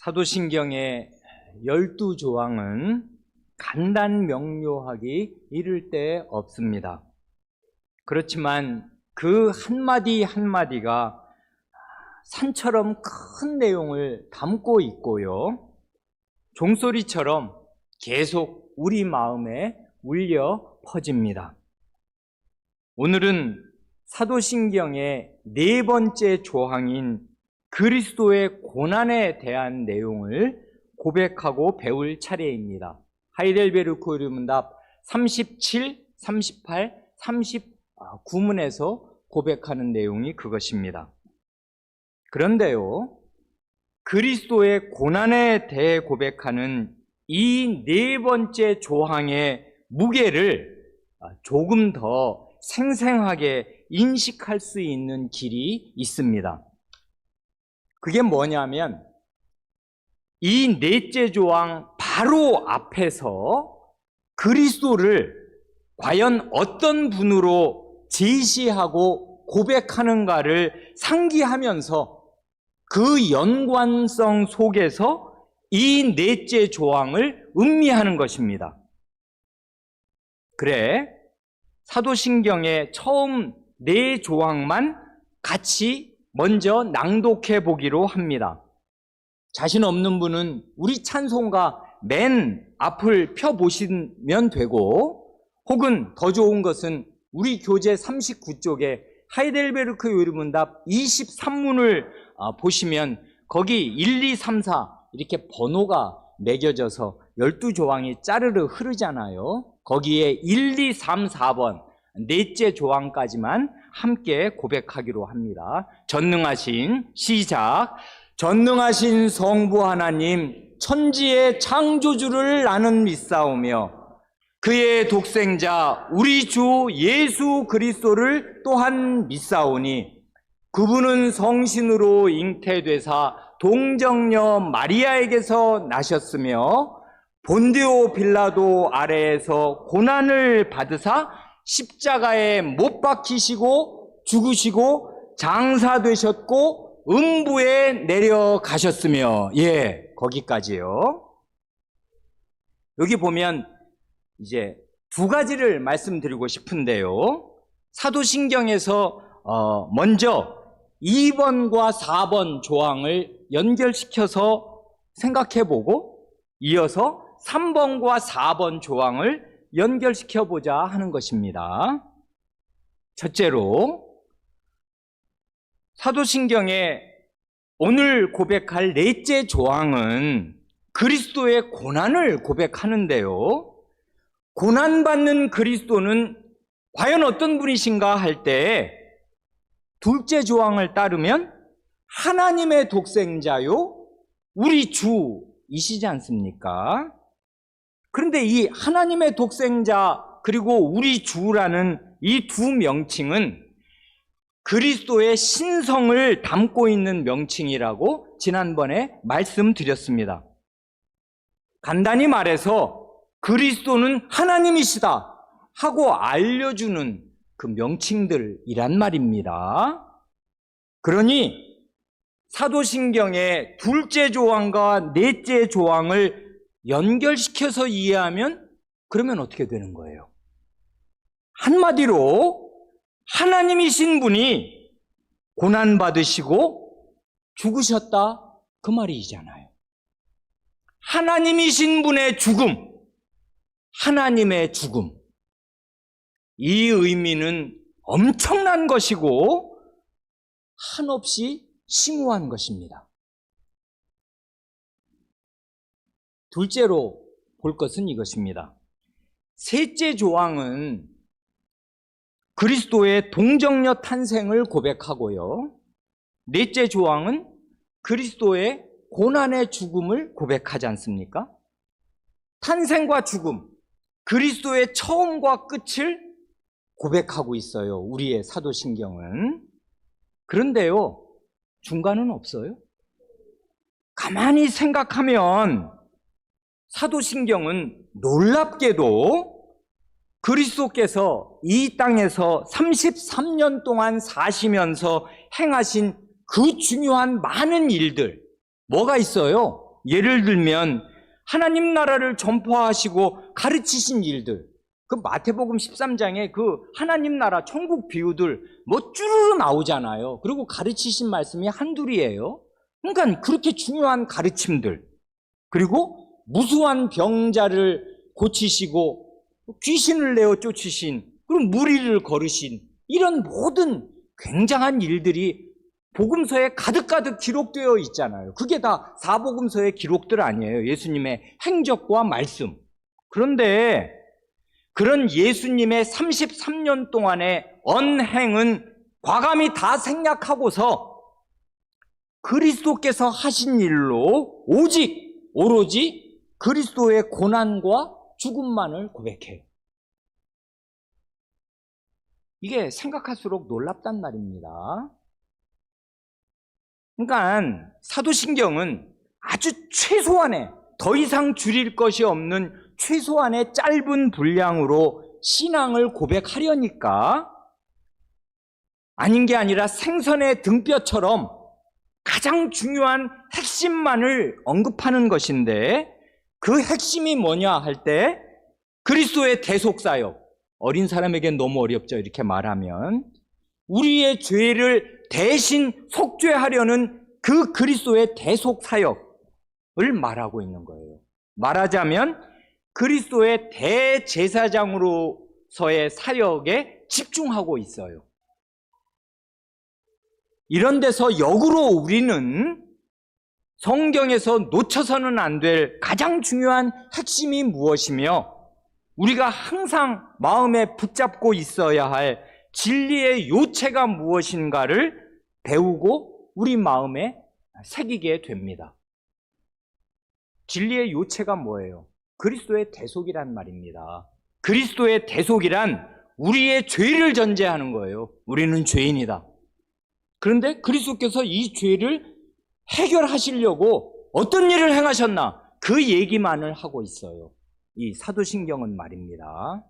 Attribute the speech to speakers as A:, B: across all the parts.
A: 사도신경의 12조항은 간단 명료하기 이를 데 없습니다. 그렇지만 그 한마디 한마디가 산처럼 큰 내용을 담고 있고요, 종소리처럼 계속 우리 마음에 울려 퍼집니다. 오늘은 사도신경의 네 번째 조항인 그리스도의 고난에 대한 내용을 고백하고 배울 차례입니다. 하이델베르크 의문답 37, 38, 39문에서 고백하는 내용이 그것입니다. 그런데요, 그리스도의 고난에 대해 고백하는 이 네 번째 조항의 무게를 조금 더 생생하게 인식할 수 있는 길이 있습니다. 그게 뭐냐면 이 넷째 조항 바로 앞에서 그리스도를 과연 어떤 분으로 제시하고 고백하는가를 상기하면서 그 연관성 속에서 이 넷째 조항을 음미하는 것입니다. 그래, 사도신경의 처음 네 조항만 같이 먼저 낭독해 보기로 합니다. 자신 없는 분은 우리 찬송가 맨 앞을 펴보시면 되고, 혹은 더 좋은 것은 우리 교재 39쪽에 하이델베르크 요리문답 23문을 보시면 거기 1, 2, 3, 4 이렇게 번호가 매겨져서 12조항이 짜르르 흐르잖아요. 거기에 1, 2, 3, 4번 넷째 조항까지만 함께 고백하기로 합니다. 전능하신, 시작. 전능하신 성부 하나님, 천지의 창조주를 나는 믿사오며 그의 독생자 우리 주 예수 그리스도를 또한 믿사오니 그분은 성신으로 잉태되사 동정녀 마리아에게서 나셨으며 본디오 빌라도 아래에서 고난을 받으사 십자가에 못 박히시고 죽으시고 장사되셨고 음부에 내려가셨으며, 거기까지요. 여기 보면 이제 두 가지를 말씀드리고 싶은데요, 사도신경에서 먼저 2번과 4번 조항을 연결시켜서 생각해보고 이어서 3번과 4번 조항을 연결시켜보자 하는 것입니다. 첫째로, 사도신경의 오늘 고백할 넷째 조항은 그리스도의 고난을 고백하는데요, 고난받는 그리스도는 과연 어떤 분이신가 할 때 둘째 조항을 따르면 하나님의 독생자요 우리 주이시지 않습니까? 그런데 이 하나님의 독생자 그리고 우리 주라는 이 두 명칭은 그리스도의 신성을 담고 있는 명칭이라고 지난번에 말씀드렸습니다. 간단히 말해서 그리스도는 하나님이시다 하고 알려주는 그 명칭들이란 말입니다. 그러니 사도신경의 둘째 조항과 넷째 조항을 연결시켜서 이해하면 그러면 어떻게 되는 거예요? 한마디로 하나님이신 분이 고난받으시고 죽으셨다 그 말이잖아요. 하나님이신 분의 죽음, 하나님의 죽음, 이 의미는 엄청난 것이고 한없이 심오한 것입니다. 둘째로 볼 것은 이것입니다. 셋째 조항은 그리스도의 동정녀 탄생을 고백하고요, 넷째 조항은 그리스도의 고난의 죽음을 고백하지 않습니까? 탄생과 죽음, 그리스도의 처음과 끝을 고백하고 있어요, 우리의 사도신경은. 그런데요, 중간은 없어요. 가만히 생각하면 사도신경은 놀랍게도 그리스도께서 이 땅에서 33년 동안 사시면서 행하신 그 중요한 많은 일들, 뭐가 있어요? 예를 들면 하나님 나라를 전파하시고 가르치신 일들, 그 마태복음 13장에 그 하나님 나라 천국 비유들 뭐 쭈르르 나오잖아요. 그리고 가르치신 말씀이 한둘이에요. 그러니까 그렇게 중요한 가르침들, 그리고 무수한 병자를 고치시고 귀신을 내어 쫓으신, 그리고 무리를 걸으신, 이런 모든 굉장한 일들이 복음서에 가득가득 기록되어 있잖아요. 그게 다 사복음서의 기록들 아니에요. 예수님의 행적과 말씀. 그런데 그런 예수님의 33년 동안의 언행은 과감히 다 생략하고서 그리스도께서 하신 일로 오로지 그리스도의 고난과 죽음만을 고백해요. 이게 생각할수록 놀랍단 말입니다. 그러니까 사도신경은 아주 최소한의, 더 이상 줄일 것이 없는 최소한의 짧은 분량으로 신앙을 고백하려니까, 아닌 게 아니라 생선의 등뼈처럼 가장 중요한 핵심만을 언급하는 것인데, 그 핵심이 뭐냐 할 때 그리스도의 대속사역, 어린 사람에겐 너무 어렵죠, 이렇게 말하면. 우리의 죄를 대신 속죄하려는 그 그리스도의 대속사역을 말하고 있는 거예요. 말하자면 그리스도의 대제사장으로서의 사역에 집중하고 있어요. 이런 데서 역으로 우리는 성경에서 놓쳐서는 안 될 가장 중요한 핵심이 무엇이며, 우리가 항상 마음에 붙잡고 있어야 할 진리의 요체가 무엇인가를 배우고 우리 마음에 새기게 됩니다. 진리의 요체가 뭐예요? 그리스도의 대속이란 말입니다. 그리스도의 대속이란 우리의 죄를 전제하는 거예요. 우리는 죄인이다. 그런데 그리스도께서 이 죄를 해결하시려고 어떤 일을 행하셨나? 그 얘기만을 하고 있어요. 이 사도신경은 말입니다.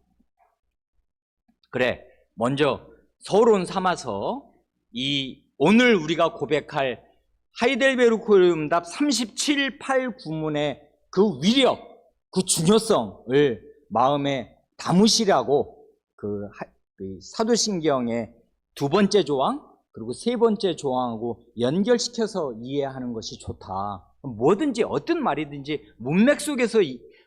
A: 그래, 먼저 서론 삼아서 이 오늘 우리가 고백할 하이델베르크 응답 37, 8 구문의 그 위력, 그 중요성을 마음에 담으시라고 그 사도신경의 두 번째 조항 그리고 세 번째 조항하고 연결시켜서 이해하는 것이 좋다. 뭐든지 어떤 말이든지 문맥 속에서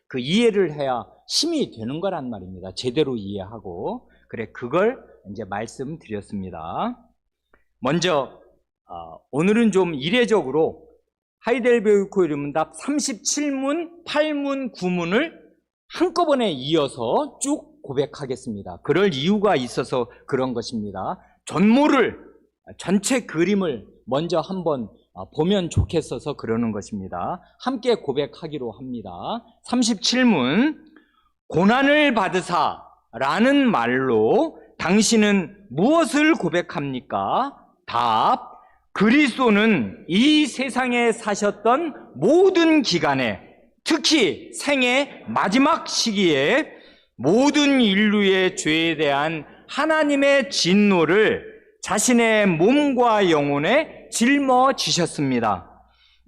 A: 그 이해를 해야 힘이 되는 거란 말입니다. 제대로 이해하고. 그래, 그걸 이제 말씀드렸습니다. 먼저 오늘은 좀 이례적으로 하이델베르크 응답 37문, 8문, 9문을 한꺼번에 이어서 쭉 고백하겠습니다. 그럴 이유가 있어서 그런 것입니다. 전체 그림을 먼저 한번 보면 좋겠어서 그러는 것입니다. 함께 고백하기로 합니다. 37문, 고난을 받으사 라는 말로 당신은 무엇을 고백합니까? 답, 그리스도는 이 세상에 사셨던 모든 기간에, 특히 생의 마지막 시기에 모든 인류의 죄에 대한 하나님의 진노를 자신의 몸과 영혼에 짊어지셨습니다.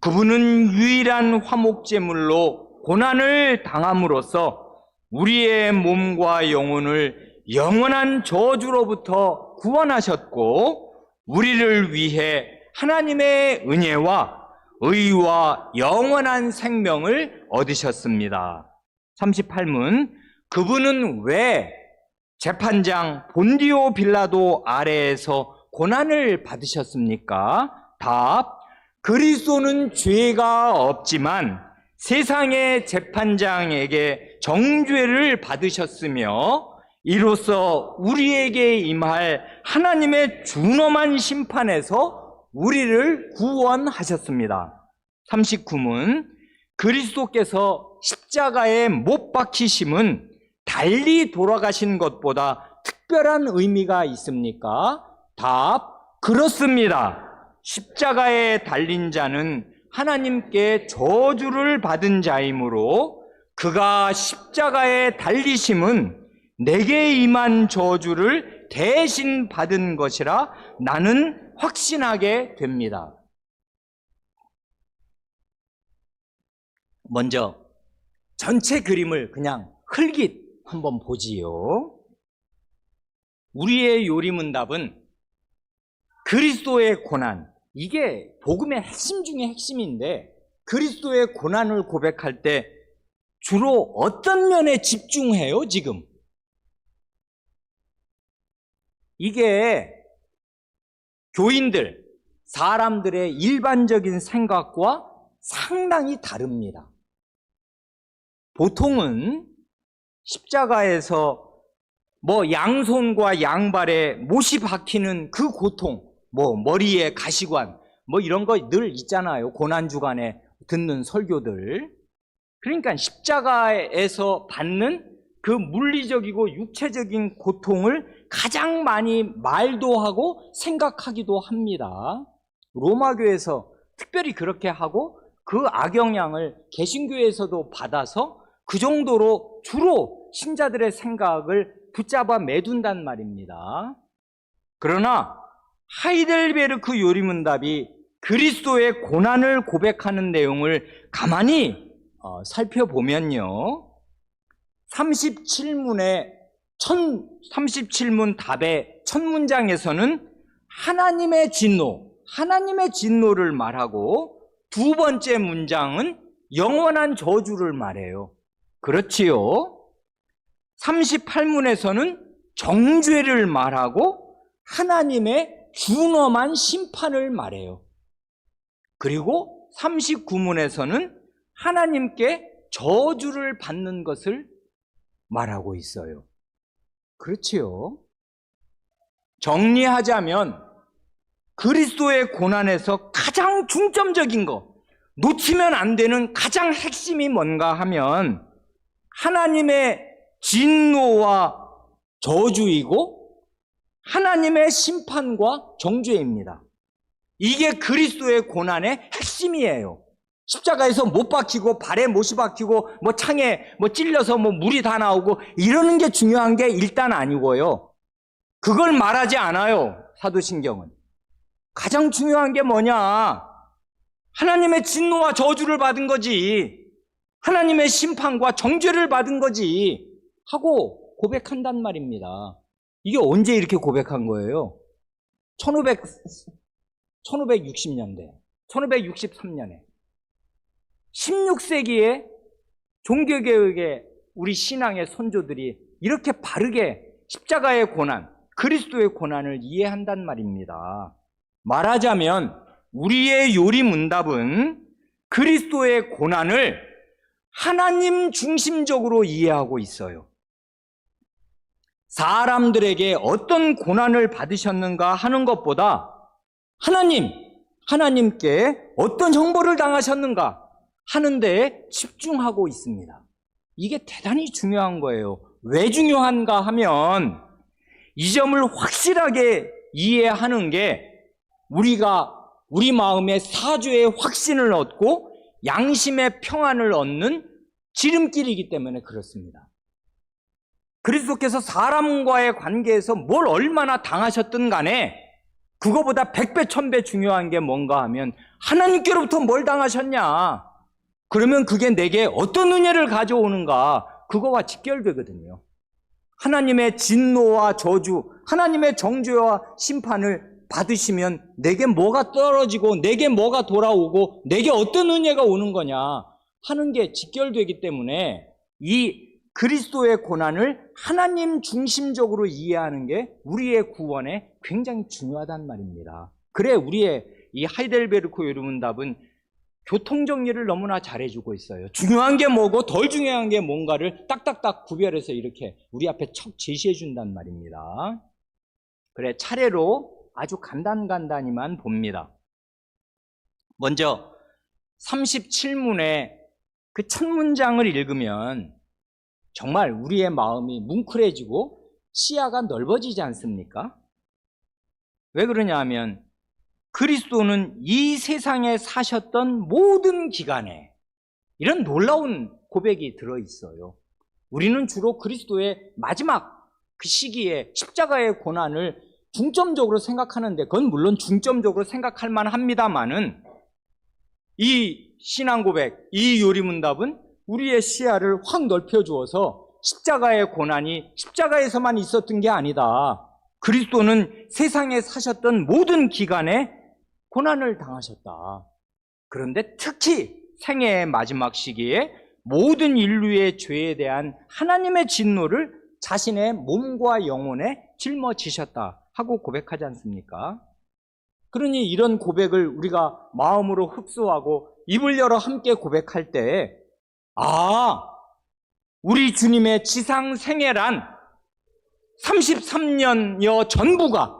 A: 그분은 유일한 화목제물로 고난을 당함으로써 우리의 몸과 영혼을 영원한 저주로부터 구원하셨고, 우리를 위해 하나님의 은혜와 의와 영원한 생명을 얻으셨습니다. 38문, 그분은 왜 재판장 본디오 빌라도 아래에서 고난을 받으셨습니까? 답, 그리스도는 죄가 없지만 세상의 재판장에게 정죄를 받으셨으며 이로써 우리에게 임할 하나님의 준엄한 심판에서 우리를 구원하셨습니다. 39문, 그리스도께서 십자가에 못 박히심은 달리 돌아가신 것보다 특별한 의미가 있습니까? 답, 그렇습니다. 십자가에 달린 자는 하나님께 저주를 받은 자이므로 그가 십자가에 달리심은 내게 임한 저주를 대신 받은 것이라 나는 확신하게 됩니다. 먼저 전체 그림을 그냥 흘깃 한번 보지요. 우리의 요리문답은 그리스도의 고난, 이게 복음의 핵심 중에 핵심인데, 그리스도의 고난을 고백할 때 주로 어떤 면에 집중해요, 지금? 이게 교인들, 사람들의 일반적인 생각과 상당히 다릅니다. 보통은 십자가에서 양손과 양발에 못이 박히는 그 고통, 머리에 가시관, 이런 거 늘 있잖아요. 고난주간에 듣는 설교들. 그러니까 십자가에서 받는 그 물리적이고 육체적인 고통을 가장 많이 말도 하고 생각하기도 합니다. 로마교에서 특별히 그렇게 하고 그 악영향을 개신교에서도 받아서 그 정도로 주로 신자들의 생각을 붙잡아 매둔단 말입니다. 그러나 하이델베르크 요리문답이 그리스도의 고난을 고백하는 내용을 가만히 살펴보면요, 37문 답의 첫 문장에서는 하나님의 진노를 말하고, 두 번째 문장은 영원한 저주를 말해요. 그렇지요. 38문에서는 정죄를 말하고 하나님의 준엄한 심판을 말해요. 그리고 39문에서는 하나님께 저주를 받는 것을 말하고 있어요. 그렇지요. 정리하자면 그리스도의 고난에서 가장 중점적인 거, 놓치면 안 되는 가장 핵심이 뭔가 하면 하나님의 진노와 저주이고 하나님의 심판과 정죄입니다. 이게 그리스도의 고난의 핵심이에요. 십자가에서 못 박히고 발에 못이 박히고 창에 찔려서 물이 다 나오고 이러는 게 중요한 게 일단 아니고요. 그걸 말하지 않아요, 사도신경은. 가장 중요한 게 뭐냐? 하나님의 진노와 저주를 받은 거지, 하나님의 심판과 정죄를 받은 거지 하고 고백한단 말입니다. 이게 언제 이렇게 고백한 거예요? 1560년대, 1563년에 16세기에 종교개혁의 우리 신앙의 선조들이 이렇게 바르게 십자가의 고난, 그리스도의 고난을 이해한단 말입니다. 말하자면 우리의 요리문답은 그리스도의 고난을 하나님 중심적으로 이해하고 있어요. 사람들에게 어떤 고난을 받으셨는가 하는 것보다 하나님께 어떤 형벌을 당하셨는가 하는 데에 집중하고 있습니다. 이게 대단히 중요한 거예요. 왜 중요한가 하면 이 점을 확실하게 이해하는 게 우리 마음에 사죄의 확신을 얻고 양심의 평안을 얻는 지름길이기 때문에 그렇습니다. 그리스도께서 사람과의 관계에서 뭘 얼마나 당하셨든 간에 그거보다 100배, 1000배 중요한 게 뭔가 하면 하나님께로부터 뭘 당하셨냐? 그러면 그게 내게 어떤 은혜를 가져오는가? 그거와 직결되거든요. 하나님의 진노와 저주, 하나님의 정죄와 심판을 받으시면 내게 뭐가 떨어지고 내게 뭐가 돌아오고 내게 어떤 은혜가 오는 거냐 하는 게 직결되기 때문에 이 그리스도의 고난을 하나님 중심적으로 이해하는 게 우리의 구원에 굉장히 중요하단 말입니다. 그래 우리의 이 하이델베르크 요리문답은 교통정리를 너무나 잘해주고 있어요. 중요한 게 뭐고 덜 중요한 게 뭔가를 딱딱딱 구별해서 이렇게 우리 앞에 척 제시해준단 말입니다. 그래 차례로 아주 간단히만 봅니다. 먼저 37문의 그 첫 문장을 읽으면 정말 우리의 마음이 뭉클해지고 시야가 넓어지지 않습니까? 왜 그러냐 하면 그리스도는 이 세상에 사셨던 모든 기간에 이런 놀라운 고백이 들어있어요. 우리는 주로 그리스도의 마지막 그 시기에 십자가의 고난을 중점적으로 생각하는데 그건 물론 중점적으로 생각할 만합니다만은 이 신앙 고백, 이 요리문답은 우리의 시야를 확 넓혀주어서 십자가의 고난이 십자가에서만 있었던 게 아니다. 그리스도는 세상에 사셨던 모든 기간에 고난을 당하셨다. 그런데 특히 생애의 마지막 시기에 모든 인류의 죄에 대한 하나님의 진노를 자신의 몸과 영혼에 짊어지셨다 하고 고백하지 않습니까? 그러니 이런 고백을 우리가 마음으로 흡수하고 입을 열어 함께 고백할 때, 우리 주님의 지상 생애란 33년여 전부가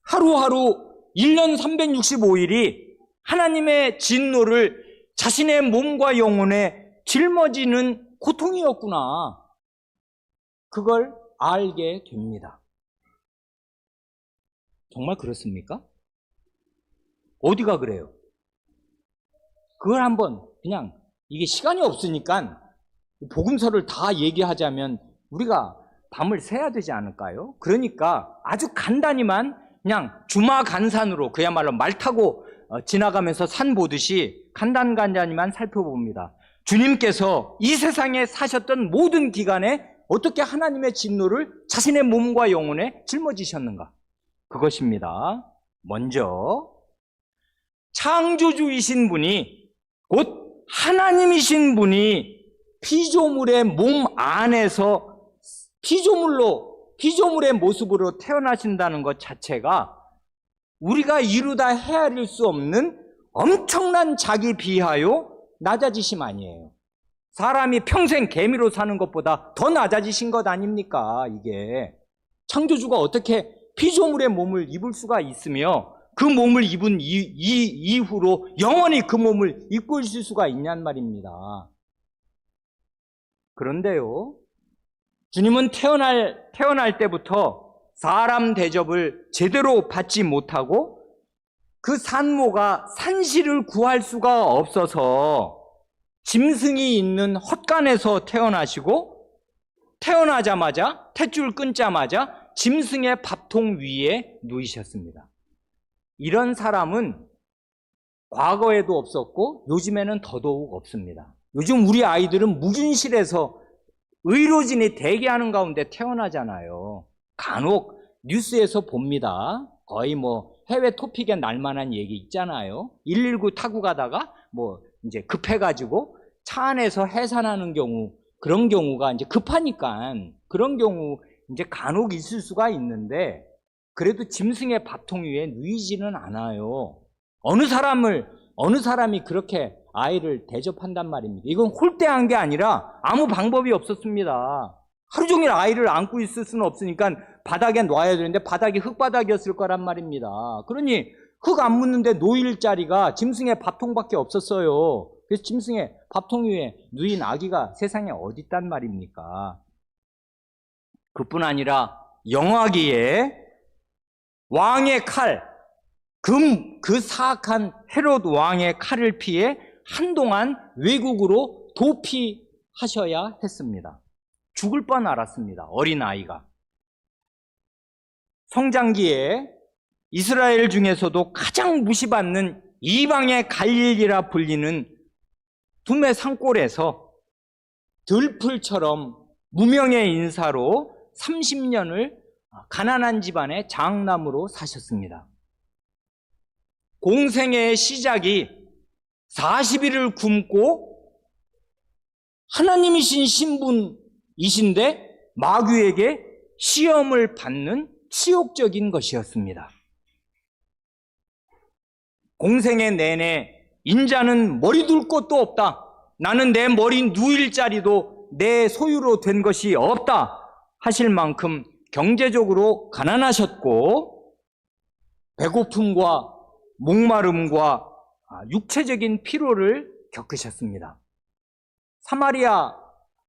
A: 하루하루 1년 365일이 하나님의 진노를 자신의 몸과 영혼에 짊어지는 고통이었구나. 그걸 알게 됩니다. 정말 그렇습니까? 어디가 그래요? 그걸 한번 그냥 이게 시간이 없으니까 복음서를 다 얘기하자면 우리가 밤을 새야 되지 않을까요? 그러니까 아주 간단히만 그냥 주마간산으로 그야말로 말 타고 지나가면서 산 보듯이 간단히만 살펴봅니다. 주님께서 이 세상에 사셨던 모든 기간에 어떻게 하나님의 진노를 자신의 몸과 영혼에 짊어지셨는가? 그것입니다. 먼저 창조주이신 분이, 곧 하나님이신 분이 피조물의 몸 안에서 피조물의 모습으로 태어나신다는 것 자체가 우리가 이루다 헤아릴 수 없는 엄청난 자기 비하요 낮아지심 아니에요. 사람이 평생 개미로 사는 것보다 더 낮아지신 것 아닙니까? 이게 창조주가 어떻게 피조물의 몸을 입을 수가 있으며 그 몸을 입은 이후로 영원히 그 몸을 입고 있을 수가 있냔 말입니다. 그런데요, 주님은 태어날 때부터 사람 대접을 제대로 받지 못하고 그 산모가 산시를 구할 수가 없어서 짐승이 있는 헛간에서 태어나시고, 태어나자마자 탯줄 끊자마자 짐승의 밥통 위에 누이셨습니다. 이런 사람은 과거에도 없었고 요즘에는 더더욱 없습니다. 요즘 우리 아이들은 무균실에서 의료진이 대기하는 가운데 태어나잖아요. 간혹 뉴스에서 봅니다. 거의 해외 토픽에 날만한 얘기 있잖아요. 119 타고 가다가 이제 급해가지고 차 안에서 해산하는 경우, 그런 경우가 이제 급하니까 그런 경우 이제 간혹 있을 수가 있는데, 그래도 짐승의 밥통 위에 누이지는 않아요. 어느 사람이 그렇게 아이를 대접한단 말입니다. 이건 홀대한 게 아니라 아무 방법이 없었습니다. 하루 종일 아이를 안고 있을 수는 없으니까 바닥에 놔야 되는데 바닥이 흙바닥이었을 거란 말입니다. 그러니 흙 안 묻는데 놓일 자리가 짐승의 밥통밖에 없었어요. 그래서 짐승의 밥통 위에 누인 아기가 세상에 어디 있단 말입니까? 그뿐 아니라 영화기에 왕의 칼, 그 사악한 헤롯 왕의 칼을 피해 한동안 외국으로 도피하셔야 했습니다. 죽을 뻔 알았습니다. 어린아이가. 성장기에 이스라엘 중에서도 가장 무시받는 이방의 갈릴리라 불리는 두메 산골에서 들풀처럼 무명의 인사로 30년을 가난한 집안의 장남으로 사셨습니다. 공생애의 시작이 40일을 굶고 하나님이신 신분이신데 마귀에게 시험을 받는 치욕적인 것이었습니다. 공생애 내내 인자는 머리 둘 곳도 없다. 나는 내 머리 누일 자리도 내 소유로 된 것이 없다 하실 만큼 경제적으로 가난하셨고, 배고픔과 목마름과 육체적인 피로를 겪으셨습니다. 사마리아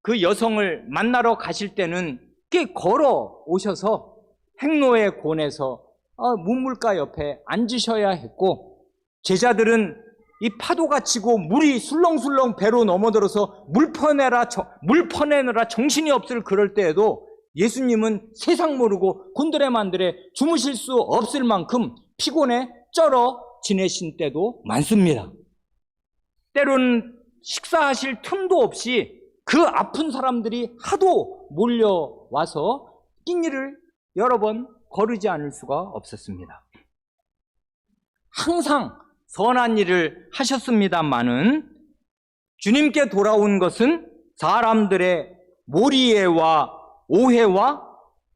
A: 그 여성을 만나러 가실 때는 꽤 걸어 오셔서 행로에 권해서 문물가 옆에 앉으셔야 했고, 제자들은 이 파도가 치고 물이 술렁술렁 배로 넘어들어서 물 퍼내느라 정신이 없을 그럴 때에도 예수님은 세상 모르고 곤드레만드레 주무실 수 없을 만큼 피곤해 쩔어 지내신 때도 많습니다. 때로는 식사하실 틈도 없이 그 아픈 사람들이 하도 몰려와서 낀일을 여러 번 거르지 않을 수가 없었습니다. 항상 선한 일을 하셨습니다마는 주님께 돌아온 것은 사람들의 몰이해와 오해와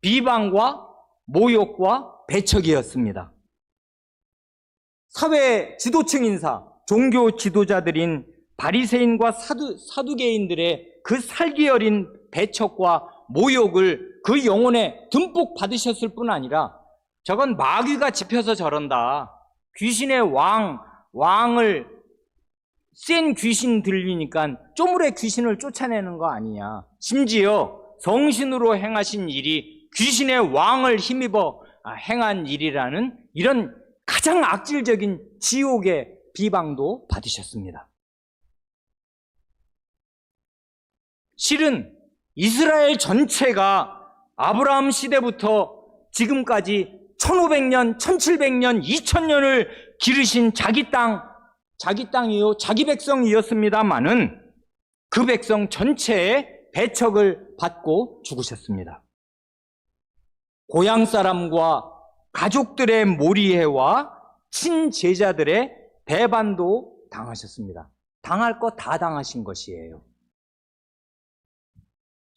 A: 비방과 모욕과 배척이었습니다. 사회 지도층 인사, 종교 지도자들인 바리새인과 사두개인들의 그 살기 어린 배척과 모욕을 그 영혼에 듬뿍 받으셨을 뿐 아니라 저건 마귀가 짚혀서 저런다. 귀신의 왕을 센 귀신 들리니까 쪼물의 귀신을 쫓아내는 거 아니냐. 심지어 성신으로 행하신 일이 귀신의 왕을 힘입어 행한 일이라는 이런 가장 악질적인 지옥의 비방도 받으셨습니다. 실은 이스라엘 전체가 아브라함 시대부터 지금까지 1500년, 1700년, 2000년을 기르신 자기 땅이요, 자기 백성이었습니다마는 그 백성 전체에 배척을 받고 죽으셨습니다. 고향 사람과 가족들의 몰이해와 친제자들의 배반도 당하셨습니다. 당할 거 다 당하신 것이에요.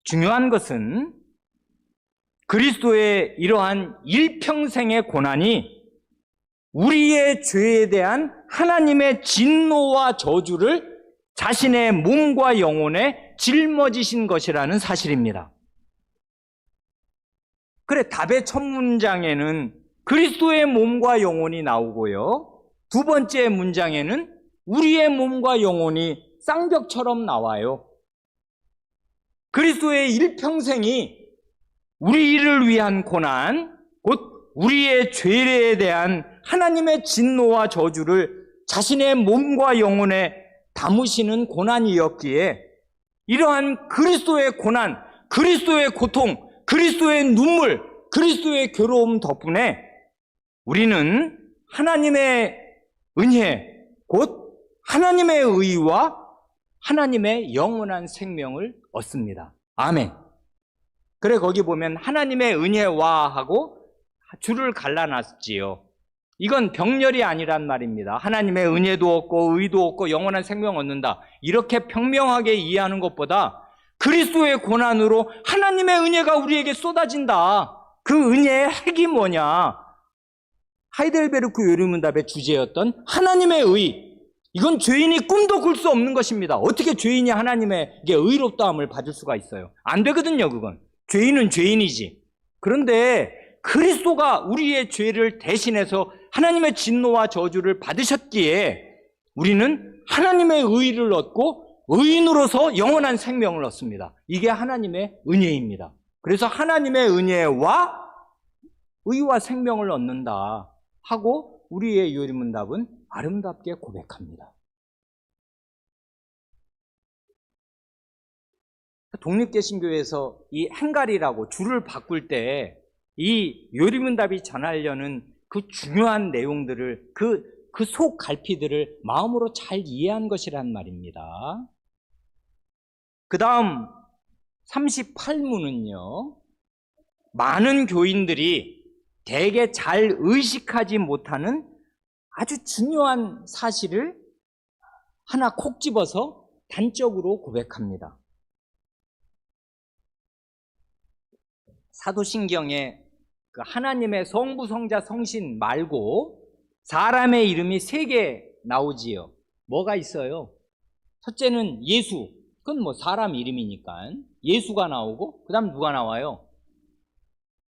A: 중요한 것은 그리스도의 이러한 일평생의 고난이 우리의 죄에 대한 하나님의 진노와 저주를 자신의 몸과 영혼에 짊어지신 것이라는 사실입니다. 그래, 답의 첫 문장에는 그리스도의 몸과 영혼이 나오고요. 두 번째 문장에는 우리의 몸과 영혼이 쌍벽처럼 나와요. 그리스도의 일평생이 우리를 위한 고난, 곧 우리의 죄에 대한 하나님의 진노와 저주를 자신의 몸과 영혼에 담으시는 고난이었기에 이러한 그리스도의 고난, 그리스도의 고통, 그리스도의 눈물, 그리스도의 괴로움 덕분에 우리는 하나님의 은혜, 곧 하나님의 의와 하나님의 영원한 생명을 얻습니다. 아멘. 그래, 거기 보면 하나님의 은혜와 하고 줄을 갈라놨지요. 이건 병렬이 아니란 말입니다. 하나님의 은혜도 얻고 의도 얻고 영원한 생명 얻는다. 이렇게 평명하게 이해하는 것보다 그리스도의 고난으로 하나님의 은혜가 우리에게 쏟아진다. 그 은혜의 핵이 뭐냐? 하이델베르크 요리문답의 주제였던 하나님의 의. 이건 죄인이 꿈도 꿀 수 없는 것입니다. 어떻게 죄인이 하나님에게 의롭다함을 받을 수가 있어요? 안 되거든요, 그건. 죄인은 죄인이지. 그런데 그리스도가 우리의 죄를 대신해서 하나님의 진노와 저주를 받으셨기에 우리는 하나님의 의를 얻고 의인으로서 영원한 생명을 얻습니다. 이게 하나님의 은혜입니다. 그래서 하나님의 은혜와 의와 생명을 얻는다 하고 우리의 요리문답은 아름답게 고백합니다. 독립개신교에서 이 행갈이라고 줄을 바꿀 때 이 요리문답이 전하려는 그 중요한 내용들을 그 속 갈피들을 마음으로 잘 이해한 것이란 말입니다. 그 다음 38문은요, 많은 교인들이 대개 잘 의식하지 못하는 아주 중요한 사실을 하나 콕 집어서 단적으로 고백합니다. 사도신경에 그 하나님의 성부, 성자, 성신 말고 사람의 이름이 3개 나오지요. 뭐가 있어요? 첫째는 예수. 그건 뭐 사람 이름이니까 예수가 나오고, 그 다음 누가 나와요?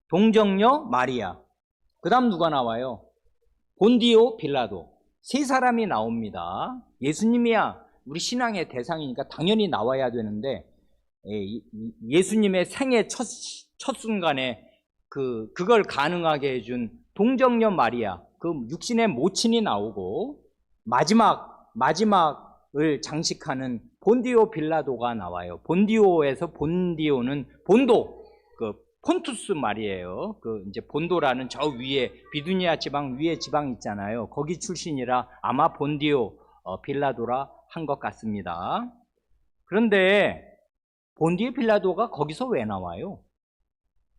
A: 동정녀 마리아. 그 다음 누가 나와요? 본디오 빌라도. 3사람이 나옵니다. 예수님이야 우리 신앙의 대상이니까 당연히 나와야 되는데, 예수님의 생애 첫 순간에 그걸 가능하게 해준 동정녀 마리아, 그 육신의 모친이 나오고, 마지막을 장식하는 본디오 빌라도가 나와요. 본디오에서 본디오는 본도, 그 폰투스 말이에요. 그 이제 본도라는 저 위에 비두니아 지방 위에 지방 있잖아요. 거기 출신이라 아마 본디오 빌라도라 한 것 같습니다. 그런데 본디오 빌라도가 거기서 왜 나와요?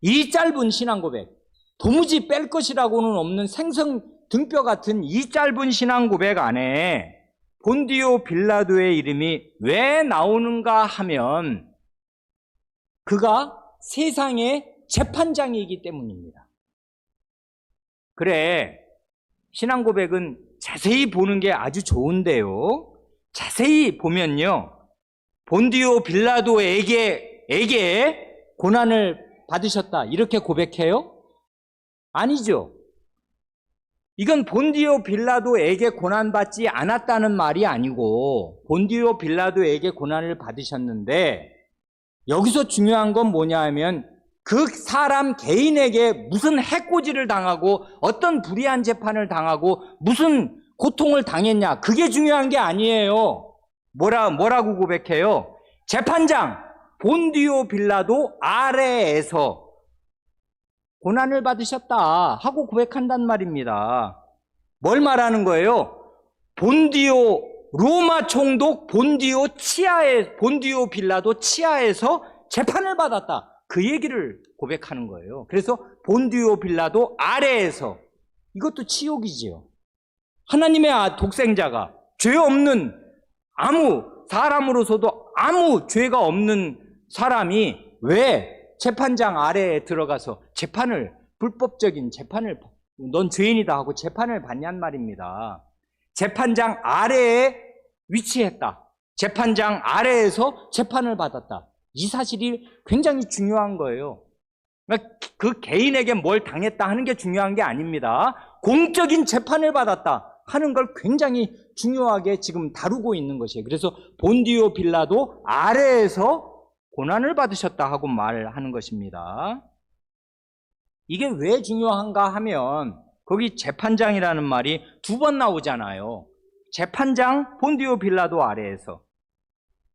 A: 이 짧은 신앙 고백, 도무지 뺄 것이라고는 없는 생선 등뼈 같은 이 짧은 신앙 고백 안에 본디오 빌라도의 이름이 왜 나오는가 하면 그가 세상의 재판장이기 때문입니다. 그래, 신앙 고백은 자세히 보는 게 아주 좋은데요. 자세히 보면요, 본디오 빌라도에게 고난을 받으셨다 이렇게 고백해요? 아니죠. 이건 본디오 빌라도에게 고난받지 않았다는 말이 아니고 본디오 빌라도에게 고난을 받으셨는데, 여기서 중요한 건 뭐냐 하면 그 사람 개인에게 무슨 해코지를 당하고 어떤 불의한 재판을 당하고 무슨 고통을 당했냐, 그게 중요한 게 아니에요. 뭐라고 고백해요? 재판장 본디오 빌라도 아래에서 고난을 받으셨다 하고 고백한단 말입니다. 뭘 말하는 거예요? 로마 총독 본디오 빌라도 치하에서 재판을 받았다, 그 얘기를 고백하는 거예요. 그래서 본디오 빌라도 아래에서, 이것도 치욕이지요. 하나님의 독생자가 죄 없는 사람으로서도 아무 죄가 없는 사람이 왜 재판장 아래에 들어가서 불법적인 재판을, 넌 죄인이다 하고 재판을 받냔 말입니다. 재판장 아래에 위치했다, 재판장 아래에서 재판을 받았다, 이 사실이 굉장히 중요한 거예요. 그 개인에게 뭘 당했다 하는 게 중요한 게 아닙니다. 공적인 재판을 받았다 하는 걸 굉장히 중요하게 지금 다루고 있는 것이에요. 그래서 본디오 빌라도 아래에서 고난을 받으셨다 하고 말하는 것입니다. 이게 왜 중요한가 하면 거기 재판장이라는 말이 2번 나오잖아요. 재판장 본디오 빌라도 아래에서.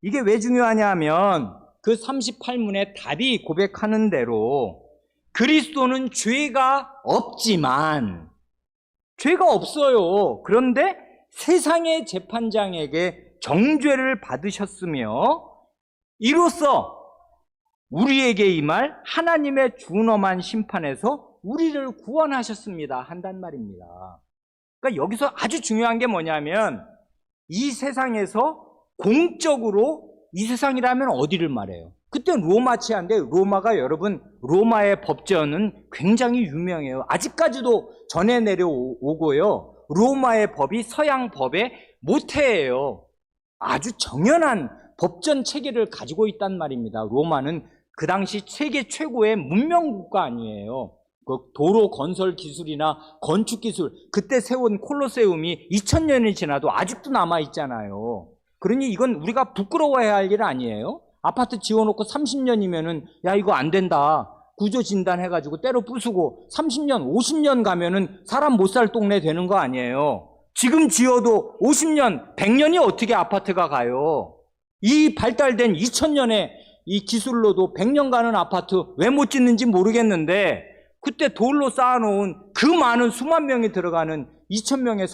A: 이게 왜 중요하냐 하면 그 38문의 답이 고백하는 대로 그리스도는 죄가 없어요. 그런데 세상의 재판장에게 정죄를 받으셨으며 이로써 우리에게 임할 하나님의 준엄한 심판에서 우리를 구원하셨습니다 한단 말입니다. 그러니까 여기서 아주 중요한 게 뭐냐면 이 세상에서 공적으로, 이 세상이라면 어디를 말해요? 그때 로마 치하인데, 로마의 법전은 굉장히 유명해요. 아직까지도 전해 내려오고요. 로마의 법이 서양 법의 모태예요. 아주 정연한 법전 체계를 가지고 있단 말입니다. 로마는 그 당시 세계 최고의 문명국가 아니에요. 그 도로 건설 기술이나 건축 기술, 그때 세운 콜로세움이 2000년이 지나도 아직도 남아있잖아요. 그러니 이건 우리가 부끄러워해야 할 일 아니에요. 아파트 지어놓고 30년이면은 야 이거 안 된다, 구조 진단해가지고 때려 부수고 30년 50년 가면은 사람 못 살 동네 되는 거 아니에요. 지금 지어도 50년 100년이 어떻게 아파트가 가요? 이 발달된 2000년의 이 기술로도 100년 가는 아파트 왜 못 짓는지 모르겠는데, 그때 돌로 쌓아놓은 그 많은 수만 명이 들어가는 2000명의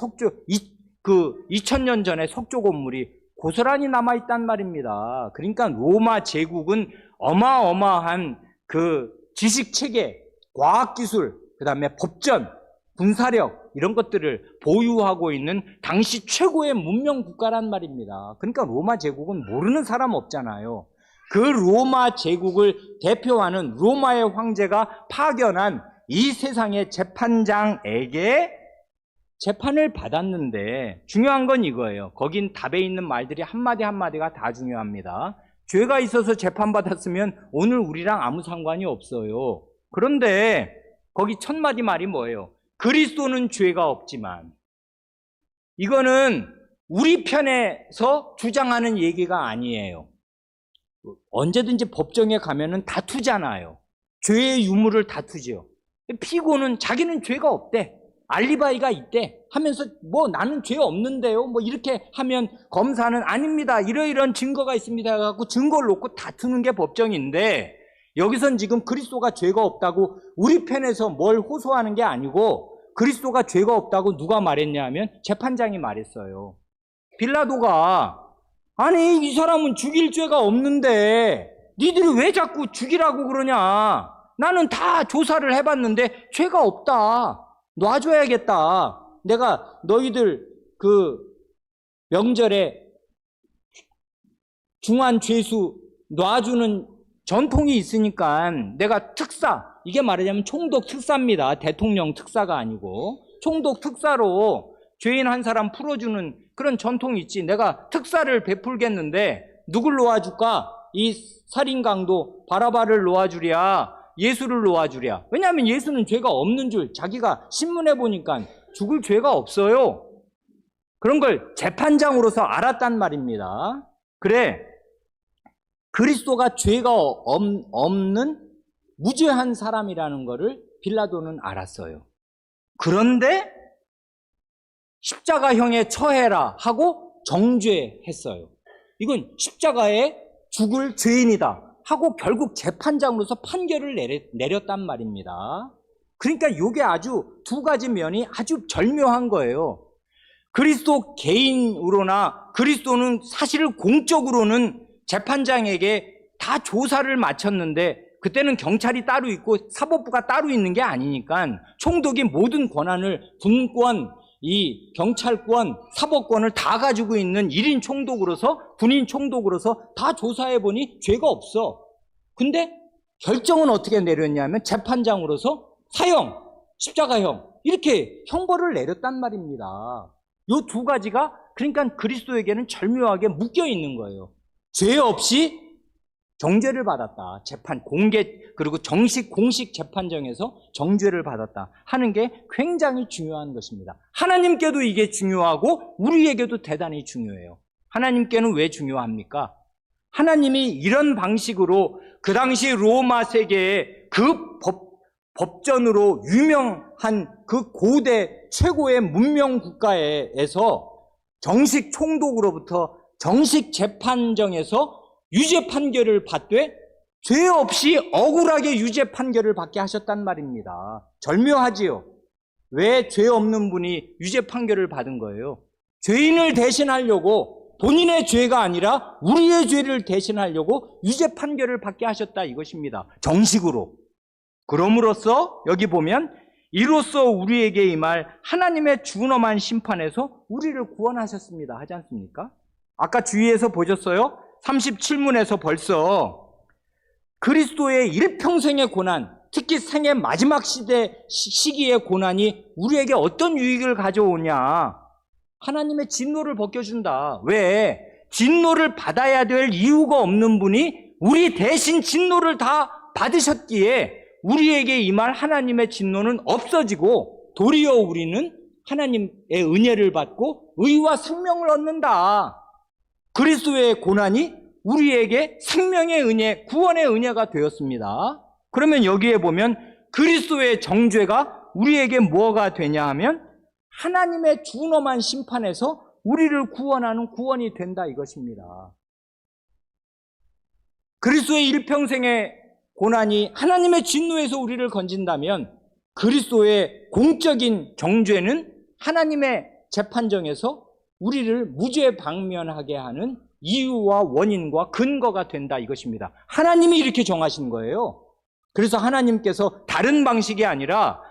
A: 2000년 전의 석조 건물이 고스란히 남아있단 말입니다. 그러니까 로마 제국은 어마어마한 그 지식체계, 과학기술, 그 다음에 법전, 군사력 이런 것들을 보유하고 있는 당시 최고의 문명국가란 말입니다. 그러니까 로마 제국은 모르는 사람 없잖아요. 그 로마 제국을 대표하는 로마의 황제가 파견한 이 세상의 재판장에게 재판을 받았는데, 중요한 건 이거예요. 거긴 답에 있는 말들이 한마디 한마디가 다 중요합니다. 죄가 있어서 재판받았으면 오늘 우리랑 아무 상관이 없어요. 그런데 거기 첫 마디 말이 뭐예요? 그리스도는 죄가 없지만. 이거는 우리 편에서 주장하는 얘기가 아니에요. 언제든지 법정에 가면은 다투잖아요. 죄의 유무를 다투죠. 피고는 자기는 죄가 없대, 알리바이가 있대 하면서 나는 죄 없는데요 이렇게 하면 검사는 아닙니다, 이러이러한 증거가 있습니다 해갖고 증거를 놓고 다투는 게 법정인데, 여기선 지금 그리스도가 죄가 없다고 우리 편에서 뭘 호소하는 게 아니고 그리스도가 죄가 없다고 누가 말했냐 하면 재판장이 말했어요. 빌라도가 아니, 이 사람은 죽일 죄가 없는데 니들이 왜 자꾸 죽이라고 그러냐? 나는 다 조사를 해봤는데 죄가 없다. 놔줘야겠다. 내가 너희들 그 명절에 중한 죄수 놔주는 전통이 있으니까 내가 특사, 이게 말하자면 총독 특사입니다. 대통령 특사가 아니고 총독 특사로 죄인 한 사람 풀어주는 그런 전통이 있지. 내가 특사를 베풀겠는데 누굴 놓아줄까? 이 살인강도 바라바를 놓아주랴, 예수를 놓아주랴. 왜냐하면 예수는 죄가 없는 줄 자기가 신문에 보니까 죽을 죄가 없어요. 그런 걸 재판장으로서 알았단 말입니다. 그래, 그리스도가 죄가 없는 무죄한 사람이라는 것을 빌라도는 알았어요. 그런데 십자가형에 처해라 하고 정죄했어요. 이건 십자가에 죽을 죄인이다 하고 결국 재판장으로서 판결을 내렸단 말입니다. 그러니까 이게 아주 두 가지 면이 아주 절묘한 거예요. 그리스도 개인으로나 그리스도는 사실 공적으로는 재판장에게 다 조사를 마쳤는데 그때는 경찰이 따로 있고 사법부가 따로 있는 게 아니니까 총독이 모든 권한을 군권, 이 경찰권, 사법권을 다 가지고 있는 1인 총독으로서 군인 총독으로서 다 조사해보니 죄가 없어. 근데 결정은 어떻게 내렸냐면 재판장으로서 사형, 십자가형 이렇게 형벌을 내렸단 말입니다. 이 두 가지가 그러니까 그리스도에게는 절묘하게 묶여 있는 거예요. 죄 없이 정죄를 받았다. 재판 공개 그리고 정식 공식 재판정에서 정죄를 받았다 하는 게 굉장히 중요한 것입니다. 하나님께도 이게 중요하고 우리에게도 대단히 중요해요. 하나님께는 왜 중요합니까? 하나님이 이런 방식으로 그 당시 로마 세계의 그 법전으로 유명한 그 고대 최고의 문명 국가에서 정식 총독으로부터 정식 재판정에서 유죄 판결을 받되 죄 없이 억울하게 유죄 판결을 받게 하셨단 말입니다. 절묘하지요. 왜 죄 없는 분이 유죄 판결을 받은 거예요? 죄인을 대신하려고 본인의 죄가 아니라 우리의 죄를 대신하려고 유죄 판결을 받게 하셨다 이것입니다. 정식으로. 그럼으로써 여기 보면 이로써 우리에게 임할 하나님의 준엄한 심판에서 우리를 구원하셨습니다 하지 않습니까? 아까 주위에서 보셨어요? 37문에서 벌써 그리스도의 일평생의 고난, 특히 생의 마지막 시기의 고난이 우리에게 어떤 유익을 가져오냐? 하나님의 진노를 벗겨준다. 왜? 진노를 받아야 될 이유가 없는 분이 우리 대신 진노를 다 받으셨기에 우리에게 임할 하나님의 진노는 없어지고 도리어 우리는 하나님의 은혜를 받고 의와 생명을 얻는다. 그리스도의 고난이 우리에게 생명의 은혜, 구원의 은혜가 되었습니다. 그러면 여기에 보면 그리스도의 정죄가 우리에게 뭐가 되냐 하면 하나님의 준엄한 심판에서 우리를 구원하는 구원이 된다 이것입니다. 그리스도의 일평생의 고난이 하나님의 진노에서 우리를 건진다면 그리스도의 공적인 정죄는 하나님의 재판정에서 우리를 무죄 방면하게 하는 이유와 원인과 근거가 된다 이것입니다. 하나님이 이렇게 정하신 거예요. 그래서 하나님께서 다른 방식이 아니라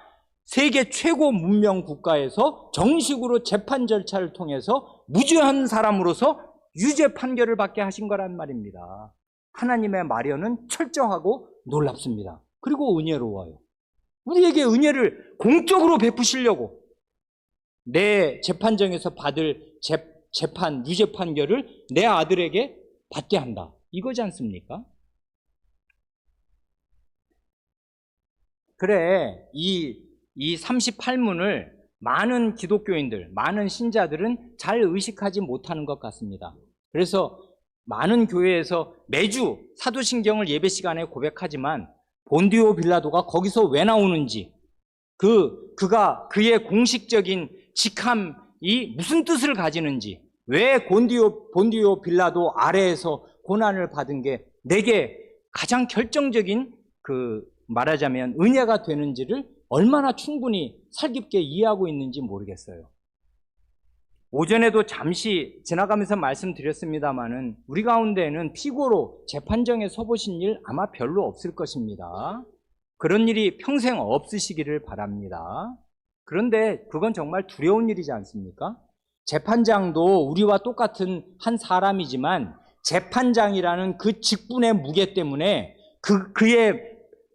A: 세계 최고 문명 국가에서 정식으로 재판 절차를 통해서 무죄한 사람으로서 유죄 판결을 받게 하신 거란 말입니다. 하나님의 마련은 철저하고 놀랍습니다. 그리고 은혜로워요. 우리에게 은혜를 공적으로 베푸시려고 내 재판정에서 받을 재판, 유죄 판결을 내 아들에게 받게 한다. 이거지 않습니까? 그래, 이 38문을 많은 기독교인들, 많은 신자들은 잘 의식하지 못하는 것 같습니다. 그래서 많은 교회에서 매주 사도신경을 예배 시간에 고백하지만 본디오 빌라도가 거기서 왜 나오는지, 그가 그의 공식적인 직함이 무슨 뜻을 가지는지, 왜 본디오 빌라도 아래에서 고난을 받은 게 내게 가장 결정적인 말하자면 은혜가 되는지를 얼마나 충분히 살깊게 이해하고 있는지 모르겠어요. 오전에도 잠시 지나가면서 말씀드렸습니다마는 우리 가운데에는 피고로 재판정에 서보신 일 아마 별로 없을 것입니다. 그런 일이 평생 없으시기를 바랍니다. 그런데 그건 정말 두려운 일이지 않습니까? 재판장도 우리와 똑같은 한 사람이지만 재판장이라는 그 직분의 무게 때문에 그의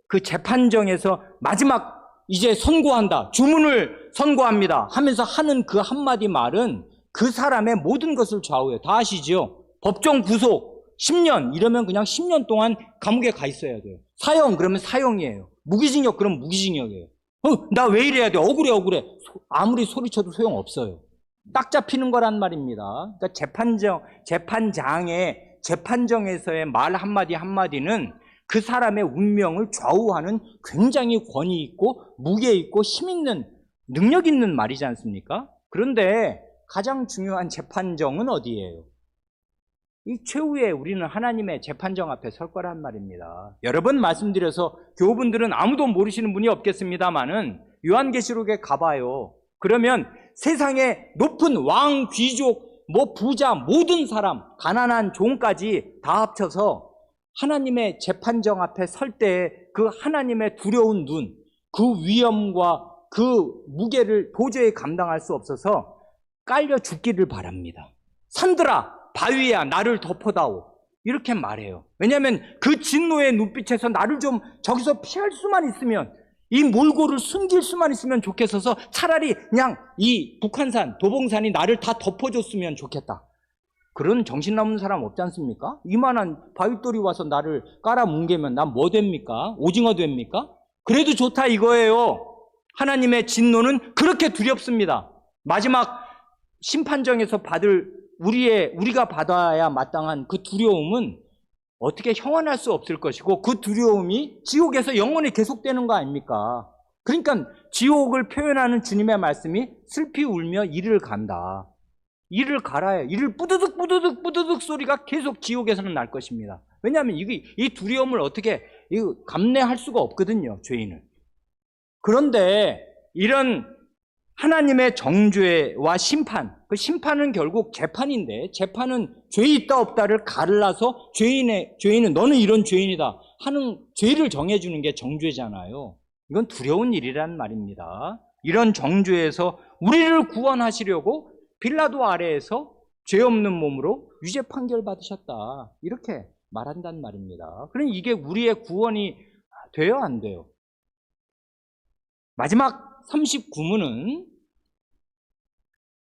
A: 그 재판정에서 마지막 이제 선고한다, 주문을 선고합니다 하면서 하는 그 한마디 말은 그 사람의 모든 것을 좌우해요. 다 아시죠? 법정 구속 10년 이러면 그냥 10년 동안 감옥에 가 있어야 돼요. 사형 그러면 사형이에요. 무기징역 그러면 무기징역이에요. 나 왜 이래야 돼? 억울해. 아무리 소리쳐도 소용없어요. 딱 잡히는 거란 말입니다. 그러니까 재판정에서의 말 한마디 한마디는 그 사람의 운명을 좌우하는 굉장히 권위 있고 무게 있고 힘 있는 능력 있는 말이지 않습니까? 그런데 가장 중요한 재판정은 어디예요? 이 최후에 우리는 하나님의 재판정 앞에 설 거란 말입니다. 여러 번 말씀드려서 교우분들은 아무도 모르시는 분이 없겠습니다만은 요한계시록에 가봐요. 그러면 세상의 높은 왕, 귀족, 부자, 모든 사람, 가난한 종까지 다 합쳐서 하나님의 재판정 앞에 설 때 그 하나님의 두려운 눈, 그 위엄과 그 무게를 도저히 감당할 수 없어서 깔려 죽기를 바랍니다. 산들아, 바위야, 나를 덮어다오. 이렇게 말해요. 왜냐하면 그 진노의 눈빛에서 나를 좀 저기서 피할 수만 있으면, 이 몰골을 숨길 수만 있으면 좋겠어서 차라리 그냥 이 북한산, 도봉산이 나를 다 덮어줬으면 좋겠다. 그런 정신 나쁜 사람 없지 않습니까? 이만한 바윗돌이 와서 나를 깔아뭉개면 난 뭐 됩니까? 오징어 됩니까? 그래도 좋다 이거예요. 하나님의 진노는 그렇게 두렵습니다. 마지막 심판정에서 우리가 받아야 마땅한 그 두려움은 어떻게 형언할 수 없을 것이고, 그 두려움이 지옥에서 영원히 계속되는 거 아닙니까? 그러니까 지옥을 표현하는 주님의 말씀이 슬피 울며 이를 간다. 이를 갈아요. 이를 뿌드득 소리가 계속 지옥에서는 날 것입니다. 왜냐하면 이 두려움을 어떻게 감내할 수가 없거든요, 죄인은. 그런데 이런 하나님의 정죄와 심판, 그 심판은 결국 재판인데, 재판은 죄 있다 없다를 갈라서 죄인은 너는 이런 죄인이다 하는 죄를 정해주는 게 정죄잖아요. 이건 두려운 일이란 말입니다. 이런 정죄에서 우리를 구원하시려고 빌라도 아래에서 죄 없는 몸으로 유죄 판결 받으셨다, 이렇게 말한단 말입니다. 그럼 이게 우리의 구원이 돼요, 안 돼요? 마지막 39문은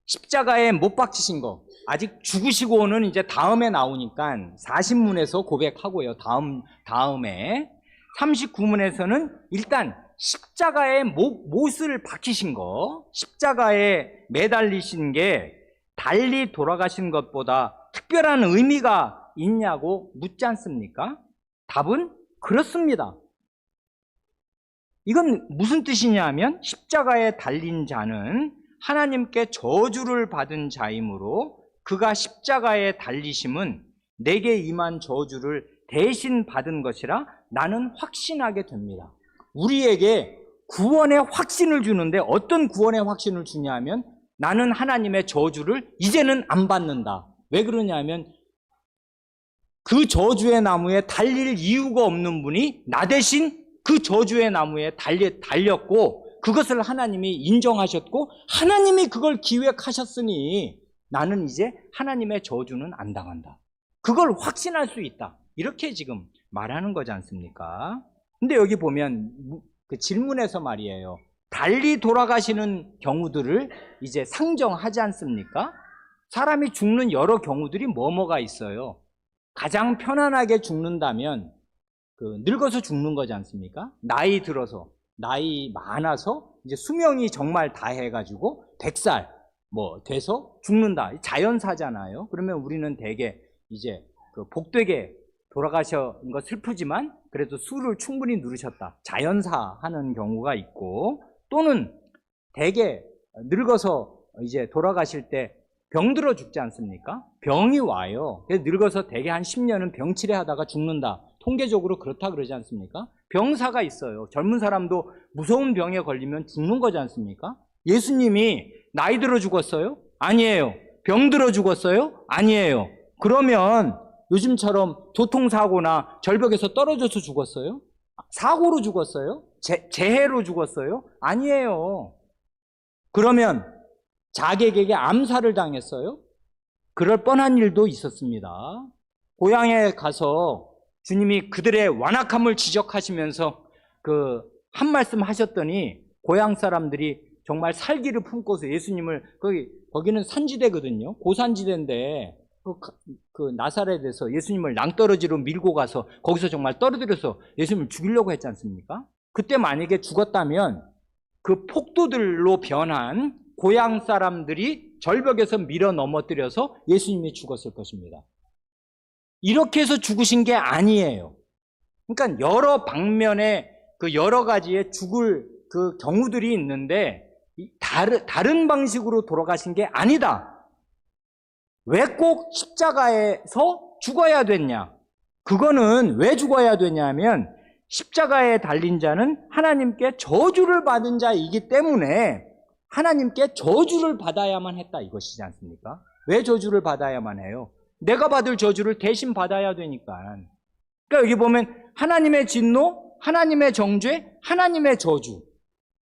A: 십자가에 못 박히신 거, 아직 죽으시고는 이제 다음에 나오니까 40문에서 고백하고요. 다음에 39문에서는 일단 십자가에 못을 박히신 거, 십자가에 매달리신 게 달리 돌아가신 것보다 특별한 의미가 있냐고 묻지 않습니까? 답은 그렇습니다. 이건 무슨 뜻이냐 하면, 십자가에 달린 자는 하나님께 저주를 받은 자이므로 그가 십자가에 달리심은 내게 임한 저주를 대신 받은 것이라 나는 확신하게 됩니다. 우리에게 구원의 확신을 주는데, 어떤 구원의 확신을 주냐 하면, 나는 하나님의 저주를 이제는 안 받는다. 왜 그러냐면 그 저주의 나무에 달릴 이유가 없는 분이 나 대신 그 저주의 나무에 달렸고, 그것을 하나님이 인정하셨고 하나님이 그걸 기획하셨으니 나는 이제 하나님의 저주는 안 당한다. 그걸 확신할 수 있다. 이렇게 지금 말하는 거지 않습니까? 근데 여기 보면 그 질문에서 말이에요, 달리 돌아가시는 경우들을 이제 상정하지 않습니까? 사람이 죽는 여러 경우들이 뭐가 있어요. 가장 편안하게 죽는다면 늙어서 죽는 거지 않습니까? 나이 들어서, 나이 많아서 이제 수명이 정말 다 해가지고 100살 돼서 죽는다. 자연사잖아요. 그러면 우리는 대개 이제 복되게 돌아가신 거 슬프지만 그래도 수를 충분히 누르셨다, 자연사 하는 경우가 있고, 또는 대개 늙어서 이제 돌아가실 때 병들어 죽지 않습니까? 병이 와요. 그래서 늙어서 대개 한 10년은 병치레 하다가 죽는다. 통계적으로 그렇다 그러지 않습니까? 병사가 있어요. 젊은 사람도 무서운 병에 걸리면 죽는 거지 않습니까? 예수님이 나이 들어 죽었어요? 아니에요. 병들어 죽었어요? 아니에요. 그러면 요즘처럼 교통사고나 절벽에서 떨어져서 죽었어요? 사고로 죽었어요? 재해로 죽었어요? 아니에요. 그러면 자객에게 암살을 당했어요? 그럴 뻔한 일도 있었습니다. 고향에 가서 주님이 그들의 완악함을 지적하시면서 한 말씀 하셨더니 고향 사람들이 정말 살기를 품고서 예수님을, 거기는 산지대거든요. 고산지대인데 나사렛에서 예수님을 낭떠러지로 밀고 가서 거기서 정말 떨어뜨려서 예수님을 죽이려고 했지 않습니까? 그때 만약에 죽었다면 그 폭도들로 변한 고향 사람들이 절벽에서 밀어 넘어뜨려서 예수님이 죽었을 것입니다. 이렇게 해서 죽으신 게 아니에요. 그러니까 여러 방면에 여러 가지의 죽을 경우들이 있는데 다른 방식으로 돌아가신 게 아니다. 왜 꼭 십자가에서 죽어야 됐냐? 그거는 왜 죽어야 되냐면 십자가에 달린 자는 하나님께 저주를 받은 자이기 때문에 하나님께 저주를 받아야만 했다 이것이지 않습니까? 왜 저주를 받아야만 해요? 내가 받을 저주를 대신 받아야 되니까. 그러니까 여기 보면 하나님의 진노, 하나님의 정죄, 하나님의 저주,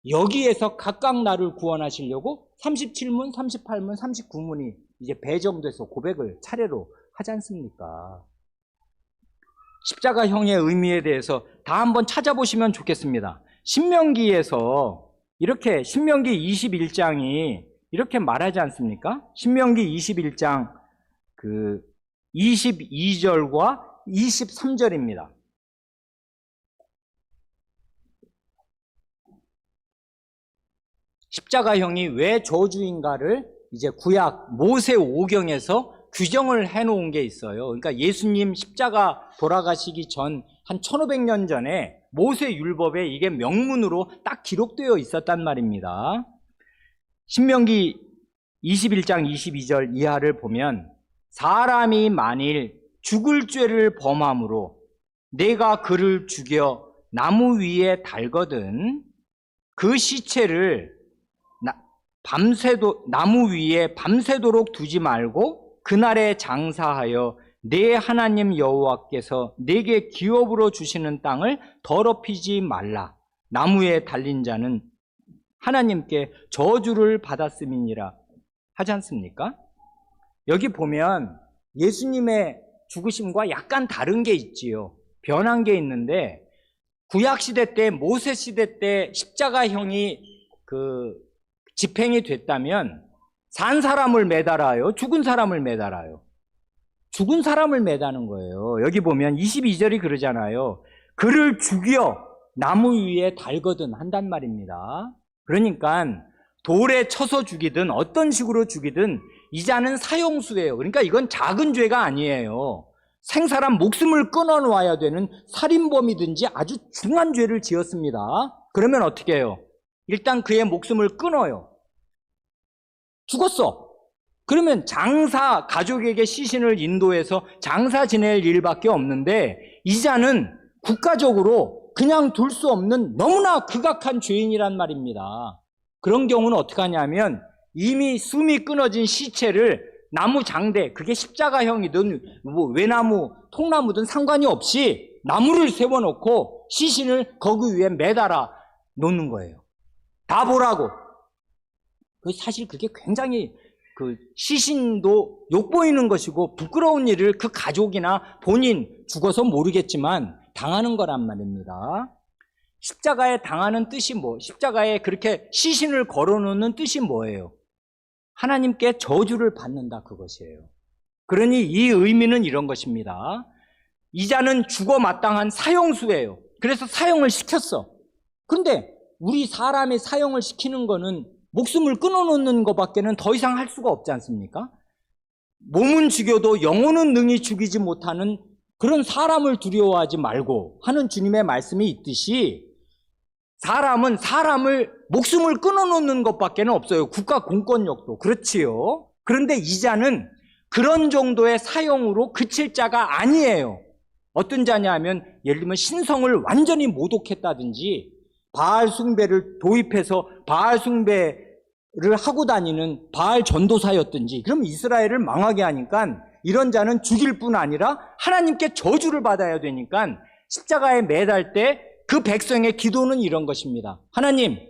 A: 여기에서 각각 나를 구원하시려고 37문, 38문, 39문이 이제 배정돼서 고백을 차례로 하지 않습니까? 십자가형의 의미에 대해서 다 한번 찾아보시면 좋겠습니다. 신명기에서 이렇게 신명기 21장이 이렇게 말하지 않습니까? 신명기 21장 22절과 23절입니다. 십자가형이 왜 저주인가를 이제 구약 모세 오경에서 규정을 해놓은 게 있어요. 그러니까 예수님 십자가 돌아가시기 전 한 1500년 전에 모세 율법에 이게 명문으로 딱 기록되어 있었단 말입니다. 신명기 21장 22절 이하를 보면 사람이 만일 죽을 죄를 범함으로 내가 그를 죽여 나무 위에 달거든 그 시체를 나무 위에 밤새도록 두지 말고 그날에 장사하여 내 하나님 여호와께서 내게 기업으로 주시는 땅을 더럽히지 말라. 나무에 달린 자는 하나님께 저주를 받았음이니라 하지 않습니까? 여기 보면 예수님의 죽으심과 약간 다른 게 있지요. 변한 게 있는데 구약시대 때 모세시대 때 십자가형이 집행이 됐다면 산 사람을 매달아요? 죽은 사람을 매달아요? 죽은 사람을 매다는 거예요. 여기 보면 22절이 그러잖아요. 그를 죽여 나무 위에 달거든 한단 말입니다. 그러니까 돌에 쳐서 죽이든 어떤 식으로 죽이든 이 자는 사형수예요. 그러니까 이건 작은 죄가 아니에요. 생사람 목숨을 끊어놓아야 되는 살인범이든지 아주 중한 죄를 지었습니다. 그러면 어떻게 해요? 일단 그의 목숨을 끊어요. 죽었어. 그러면 가족에게 시신을 인도해서 장사 지낼 일밖에 없는데 이 자는 국가적으로 그냥 둘 수 없는 너무나 극악한 죄인이란 말입니다. 그런 경우는 어떻게 하냐면 이미 숨이 끊어진 시체를 나무 장대, 그게 십자가형이든 외나무, 통나무든 상관이 없이 나무를 세워놓고 시신을 거기 위에 매달아 놓는 거예요. 다 보라고. 사실 그게 굉장히 시신도 욕보이는 것이고 부끄러운 일을 그 가족이나 본인 죽어서 모르겠지만 당하는 거란 말입니다. 십자가에 당하는 뜻이 십자가에 그렇게 시신을 걸어놓는 뜻이 뭐예요? 하나님께 저주를 받는다 그것이에요. 그러니 이 의미는 이런 것입니다. 이 자는 죽어 마땅한 사형수예요. 그래서 사형을 시켰어. 그런데 우리 사람의 사형을 시키는 거는 목숨을 끊어놓는 것밖에는 더 이상 할 수가 없지 않습니까? 몸은 죽여도 영혼은 능히 죽이지 못하는 그런 사람을 두려워하지 말고 하는 주님의 말씀이 있듯이 사람은 목숨을 끊어놓는 것밖에는 없어요. 국가 공권력도 그렇지요. 그런데 이 자는 그런 정도의 사형으로 그칠 자가 아니에요. 어떤 자냐 하면 예를 들면 신성을 완전히 모독했다든지 바알 숭배를 도입해서 바알 숭배 하고 다니는 바알 전도사였든지, 그럼 이스라엘을 망하게 하니까 이런 자는 죽일 뿐 아니라 하나님께 저주를 받아야 되니까 십자가에 매달 때 그 백성의 기도는 이런 것입니다. 하나님,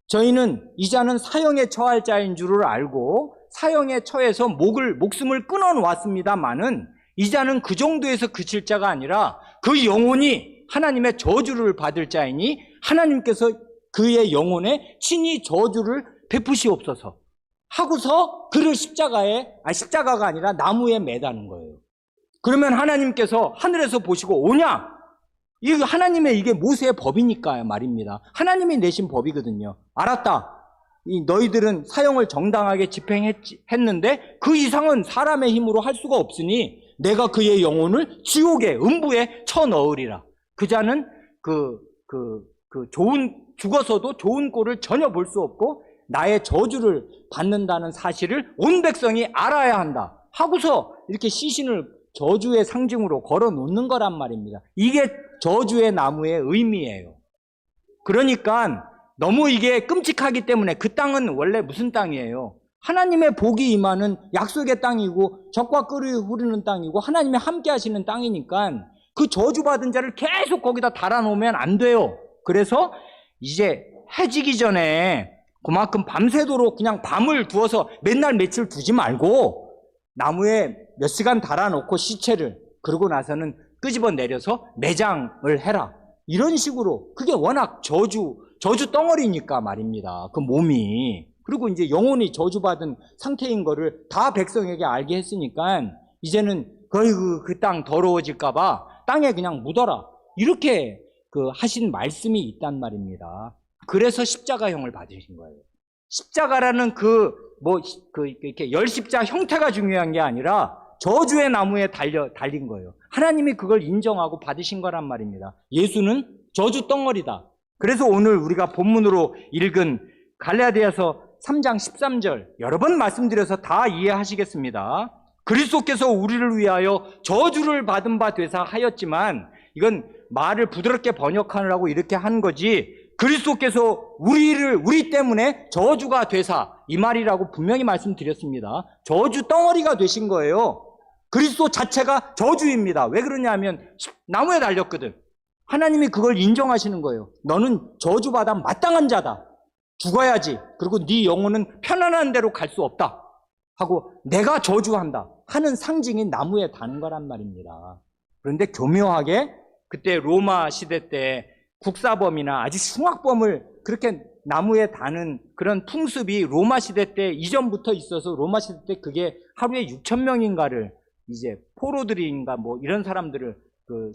A: 저희는 이 자는 사형에 처할 자인 줄을 알고 사형에 처해서 목숨을 끊어놓았습니다마는 이 자는 그 정도에서 그칠 자가 아니라 그 영혼이 하나님의 저주를 받을 자이니 하나님께서 그의 영혼에 친히 저주를 베푸시옵소서 하고서 그를 십자가가 아니라 나무에 매다는 거예요. 그러면 하나님께서 하늘에서 보시고 오냐? 이게 모세의 법이니까 말입니다. 하나님이 내신 법이거든요. 알았다. 너희들은 사형을 정당하게 집행했는데 그 이상은 사람의 힘으로 할 수가 없으니 내가 그의 영혼을 지옥에 음부에 쳐넣으리라. 그 자는 죽어서도 좋은 꼴을 전혀 볼 수 없고 나의 저주를 받는다는 사실을 온 백성이 알아야 한다 하고서 이렇게 시신을 저주의 상징으로 걸어 놓는 거란 말입니다. 이게 저주의 나무의 의미예요. 그러니까 너무 이게 끔찍하기 때문에 그 땅은 원래 무슨 땅이에요? 하나님의 복이 임하는 약속의 땅이고 적과 꿀이 흐르는 땅이고 하나님이 함께 하시는 땅이니까 그 저주받은 자를 계속 거기다 달아놓으면 안 돼요. 그래서 이제 해지기 전에 그만큼 밤새도록 그냥 밤을 두어서 맨날 며칠 두지 말고 나무에 몇 시간 달아놓고 시체를, 그러고 나서는 끄집어 내려서 매장을 해라. 이런 식으로. 그게 워낙 저주 덩어리니까 말입니다. 그 몸이. 그리고 이제 영혼이 저주받은 상태인 거를 다 백성에게 알게 했으니까 이제는 거의 그 땅 더러워질까봐 땅에 그냥 묻어라. 이렇게 하신 말씀이 있단 말입니다. 그래서 십자가형을 받으신 거예요. 십자가라는 이렇게 열십자 형태가 중요한 게 아니라 저주의 나무에 달린 거예요. 하나님이 그걸 인정하고 받으신 거란 말입니다. 예수는 저주 덩어리다. 그래서 오늘 우리가 본문으로 읽은 갈라디아서 3장 13절 여러 번 말씀드려서 다 이해하시겠습니다. 그리스도께서 우리를 위하여 저주를 받은 바 되사 하였지만, 이건 말을 부드럽게 번역하느라고 이렇게 한 거지, 그리스도께서 우리 때문에 저주가 되사, 이 말이라고 분명히 말씀드렸습니다. 저주 덩어리가 되신 거예요. 그리스도 자체가 저주입니다. 왜 그러냐면 나무에 달렸거든. 하나님이 그걸 인정하시는 거예요. 너는 저주받아 마땅한 자다. 죽어야지. 그리고 네 영혼은 편안한 데로 갈 수 없다 하고 내가 저주한다 하는 상징이 나무에 다는 거란 말입니다. 그런데 교묘하게 그때 로마 시대 때 국사범이나 아주 흉악범을 그렇게 나무에 다는 그런 풍습이 로마 시대 때 이전부터 있어서 로마 시대 때 그게 하루에 6,000명인가를 이제 포로들인가 이런 사람들을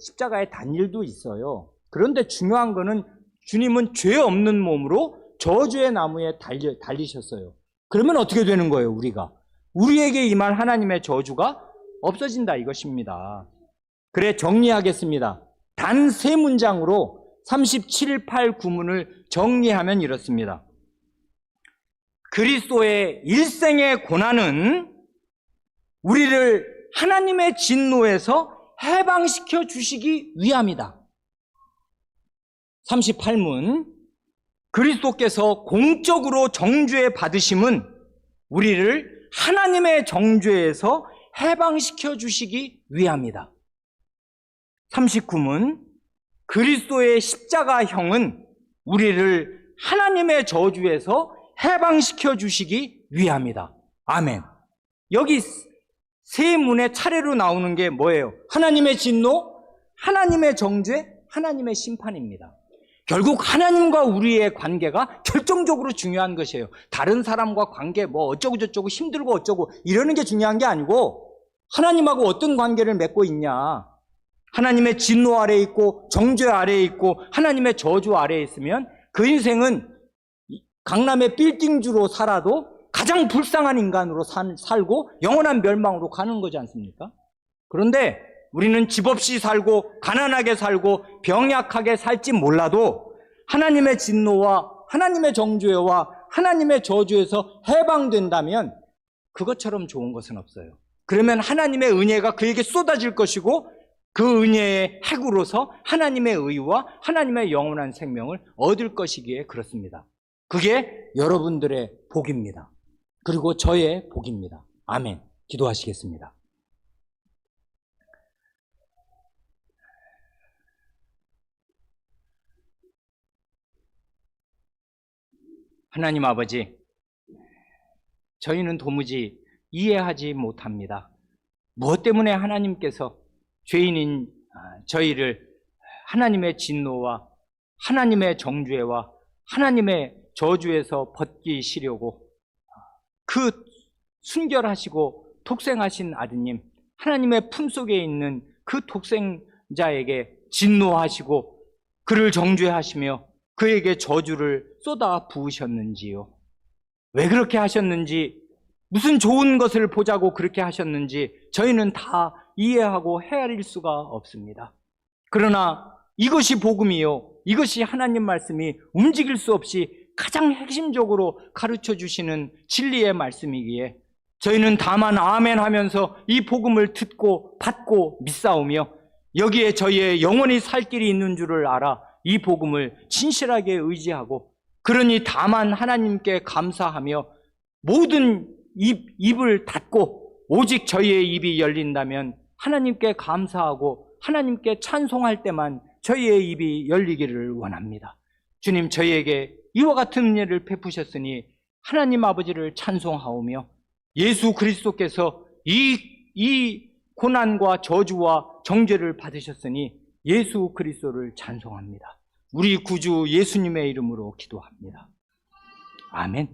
A: 십자가에 단 일도 있어요. 그런데 중요한 거는 주님은 죄 없는 몸으로 저주의 나무에 달리셨어요. 그러면 어떻게 되는 거예요? 우리에게 임할 하나님의 저주가 없어진다 이것입니다. 그래, 정리하겠습니다. 단 3문장으로 37, 8, 9문을 정리하면 이렇습니다. 그리스도의 일생의 고난은 우리를 하나님의 진노에서 해방시켜 주시기 위함이다. 38문, 그리스도께서 공적으로 정죄 받으심은 우리를 하나님의 정죄에서 해방시켜 주시기 위함이다. 39문, 그리스도의 십자가형은 우리를 하나님의 저주에서 해방시켜 주시기 위함이다. 아멘. 여기 3문의 차례로 나오는 게 뭐예요? 하나님의 진노, 하나님의 정죄, 하나님의 심판입니다. 결국 하나님과 우리의 관계가 결정적으로 중요한 것이에요. 다른 사람과 관계 어쩌고 저쩌고 힘들고 어쩌고 이러는 게 중요한 게 아니고 하나님하고 어떤 관계를 맺고 있냐. 하나님의 진노 아래에 있고 정죄 아래에 있고 하나님의 저주 아래에 있으면 그 인생은 강남의 빌딩주로 살아도 가장 불쌍한 인간으로 살고 영원한 멸망으로 가는 거지 않습니까? 그런데 우리는 집 없이 살고 가난하게 살고 병약하게 살지 몰라도 하나님의 진노와 하나님의 정죄와 하나님의 저주에서 해방된다면 그것처럼 좋은 것은 없어요. 그러면 하나님의 은혜가 그에게 쏟아질 것이고 그 은혜의 핵으로서 하나님의 의와 하나님의 영원한 생명을 얻을 것이기에 그렇습니다. 그게 여러분들의 복입니다. 그리고 저의 복입니다. 아멘. 기도하시겠습니다. 하나님 아버지, 저희는 도무지 이해하지 못합니다. 무엇 때문에 하나님께서 죄인인 저희를 하나님의 진노와 하나님의 정죄와 하나님의 저주에서 벗기시려고 그 순결하시고 독생하신 아드님, 하나님의 품속에 있는 그 독생자에게 진노하시고 그를 정죄하시며 그에게 저주를 쏟아 부으셨는지요. 왜 그렇게 하셨는지, 무슨 좋은 것을 보자고 그렇게 하셨는지 저희는 다 이해하고 헤아릴 수가 없습니다. 그러나 이것이 복음이요, 이것이 하나님 말씀이 움직일 수 없이 가장 핵심적으로 가르쳐 주시는 진리의 말씀이기에 저희는 다만 아멘 하면서 이 복음을 듣고 받고 믿사오며 여기에 저희의 영원히 살 길이 있는 줄을 알아 이 복음을 진실하게 의지하고, 그러니 다만 하나님께 감사하며 모든 입을 닫고 오직 저희의 입이 열린다면 하나님께 감사하고 하나님께 찬송할 때만 저희의 입이 열리기를 원합니다. 주님, 저희에게 이와 같은 은혜를 베푸셨으니 하나님 아버지를 찬송하오며 예수 그리스도께서 이 고난과 저주와 정죄를 받으셨으니 예수 그리스도를 찬송합니다. 우리 구주 예수님의 이름으로 기도합니다. 아멘.